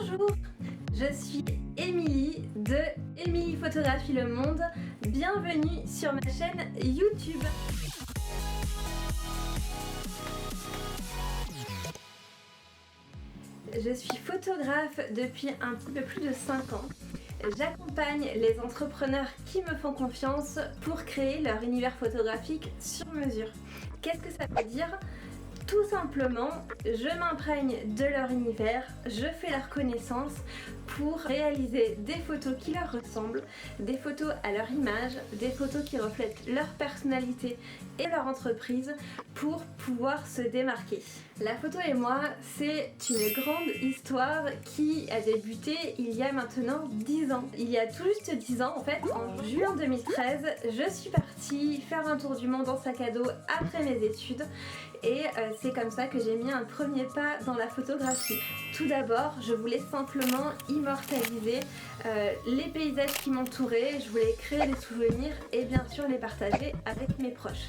Bonjour, je suis Émilie de Émilie Photographie Le Monde. Bienvenue sur ma chaîne YouTube. Je suis photographe depuis un petit peu plus de 5 ans. J'accompagne les entrepreneurs qui me font confiance pour créer leur univers photographique sur mesure. Qu'est-ce que ça veut dire ? Tout simplement, je m'imprègne de leur univers, je fais leur connaissance pour réaliser des photos qui leur ressemblent, des photos à leur image, des photos qui reflètent leur personnalité et leur entreprise pour pouvoir se démarquer. La photo et moi, c'est une grande histoire qui a débuté il y a maintenant 10 ans. Il y a tout juste 10 ans, en fait, en juin 2013, je suis partie faire un tour du monde en sac à dos après mes études. Et c'est comme ça que j'ai mis un premier pas dans la photographie. Tout d'abord, je voulais simplement immortaliser les paysages qui m'entouraient, je voulais créer des souvenirs et bien sûr les partager avec mes proches.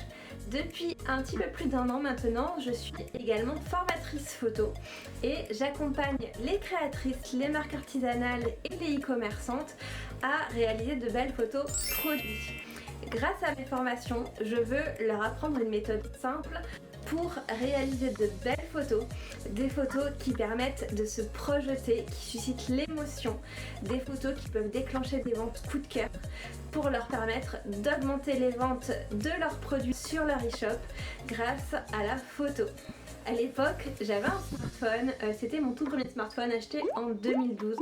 Depuis un petit peu plus d'1 an maintenant, je suis également formatrice photo et j'accompagne les créatrices, les marques artisanales et les e-commerçantes à réaliser de belles photos produits. Grâce à mes formations, je veux leur apprendre une méthode simple pour réaliser de belles photos, des photos qui permettent de se projeter, qui suscitent l'émotion, des photos qui peuvent déclencher des ventes coup de cœur pour leur permettre d'augmenter les ventes de leurs produits sur leur e-shop grâce à la photo. À l'époque, j'avais un smartphone, c'était mon tout premier smartphone acheté en 2012,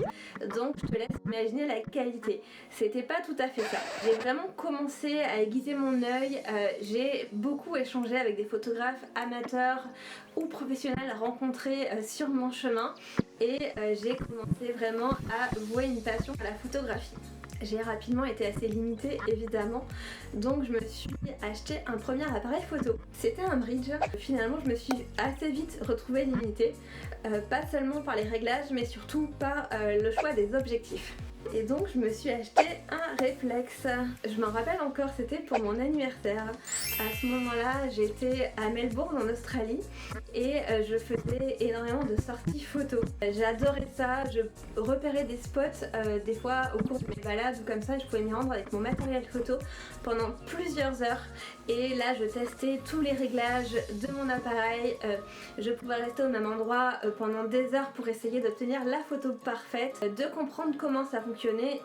donc je te laisse imaginer la qualité. C'était pas tout à fait ça. J'ai vraiment commencé à aiguiser mon œil, j'ai beaucoup échangé avec des photographes amateurs ou professionnels rencontrés sur mon chemin et j'ai commencé vraiment à vouer une passion à la photographie. J'ai rapidement été assez limitée évidemment, donc je me suis acheté un premier appareil photo. C'était un bridge. Finalement je me suis assez vite retrouvée limitée, pas seulement par les réglages mais surtout par le choix des objectifs. Et donc je me suis acheté un réflexe. Je m'en rappelle encore, c'était pour mon anniversaire. À ce moment-là, j'étais à Melbourne en Australie et je faisais énormément de sorties photos. J'adorais ça, je repérais des spots des fois au cours de mes balades ou comme ça, je pouvais m'y rendre avec mon matériel photo pendant plusieurs heures. Et là, je testais tous les réglages de mon appareil. Je pouvais rester au même endroit pendant des heures pour essayer d'obtenir la photo parfaite, de comprendre comment ça fonctionnait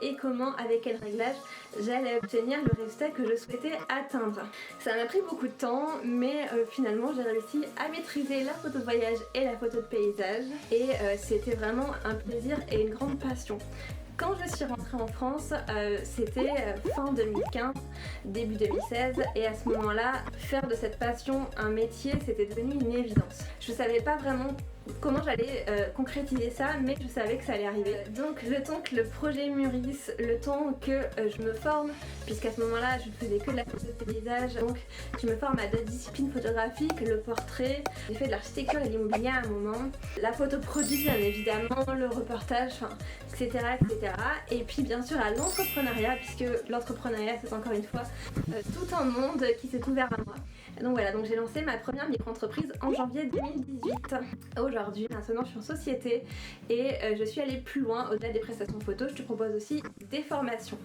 et comment, avec quel réglage, j'allais obtenir le résultat que je souhaitais atteindre. Ça m'a pris beaucoup de temps, mais finalement j'ai réussi à maîtriser la photo de voyage et la photo de paysage et c'était vraiment un plaisir et une grande passion. Quand je suis rentrée en France, c'était fin 2015, début 2016 et à ce moment-là, faire de cette passion un métier, c'était devenu une évidence. Je savais pas vraiment comment j'allais concrétiser ça, mais je savais que ça allait arriver. Donc le temps que le projet mûrisse, le temps que je me forme, puisqu'à ce moment-là je ne faisais que de la photo de paysage, donc je me forme à d'autres disciplines photographiques, le portrait, j'ai fait de l'architecture et de l'immobilier à un moment, la photo produit bien évidemment, le reportage, etc., etc. Et puis bien sûr à l'entrepreneuriat, puisque l'entrepreneuriat c'est encore une fois tout un monde qui s'est ouvert à moi. Donc voilà, donc j'ai lancé ma première micro-entreprise en janvier 2018. Aujourd'hui, maintenant je suis en société et je suis allée plus loin au-delà des prestations photos, je te propose aussi des formations.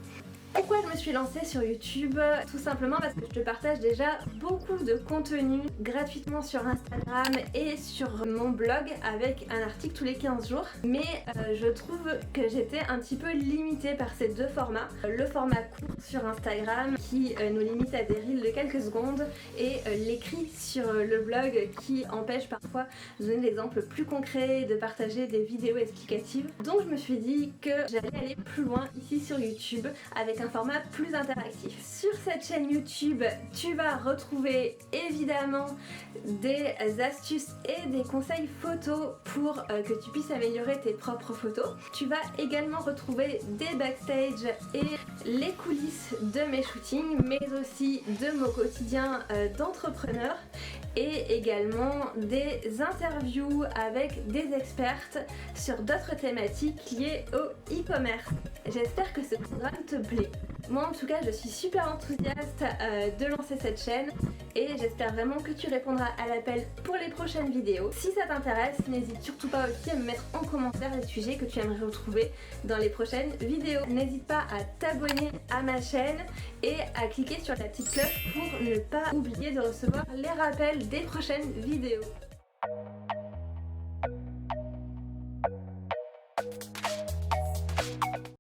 Pourquoi je me suis lancée sur YouTube ? Tout simplement parce que je te partage déjà beaucoup de contenu gratuitement sur Instagram et sur mon blog avec un article tous les 15 jours. Mais je trouve que j'étais un petit peu limitée par ces deux formats. Le format court sur Instagram qui nous limite à des reels de quelques secondes et l'écrit sur le blog qui empêche parfois de donner des exemples plus concrets, de partager des vidéos explicatives. Donc je me suis dit que j'allais aller plus loin ici sur YouTube avec un format plus interactif. Sur cette chaîne YouTube, tu vas retrouver évidemment des astuces et des conseils photos pour que tu puisses améliorer tes propres photos. Tu vas également retrouver des backstage et les coulisses de mes shootings, mais aussi de mon quotidien d'entrepreneur et également des interviews avec des expertes sur d'autres thématiques liées au e-commerce. J'espère que ce programme te plaît. Moi en tout cas je suis super enthousiaste de lancer cette chaîne et j'espère vraiment que tu répondras à l'appel pour les prochaines vidéos. Si ça t'intéresse, n'hésite surtout pas aussi à me mettre en commentaire les sujets que tu aimerais retrouver dans les prochaines vidéos. N'hésite pas à t'abonner à ma chaîne et à cliquer sur la petite cloche pour ne pas oublier de recevoir les rappels des prochaines vidéos.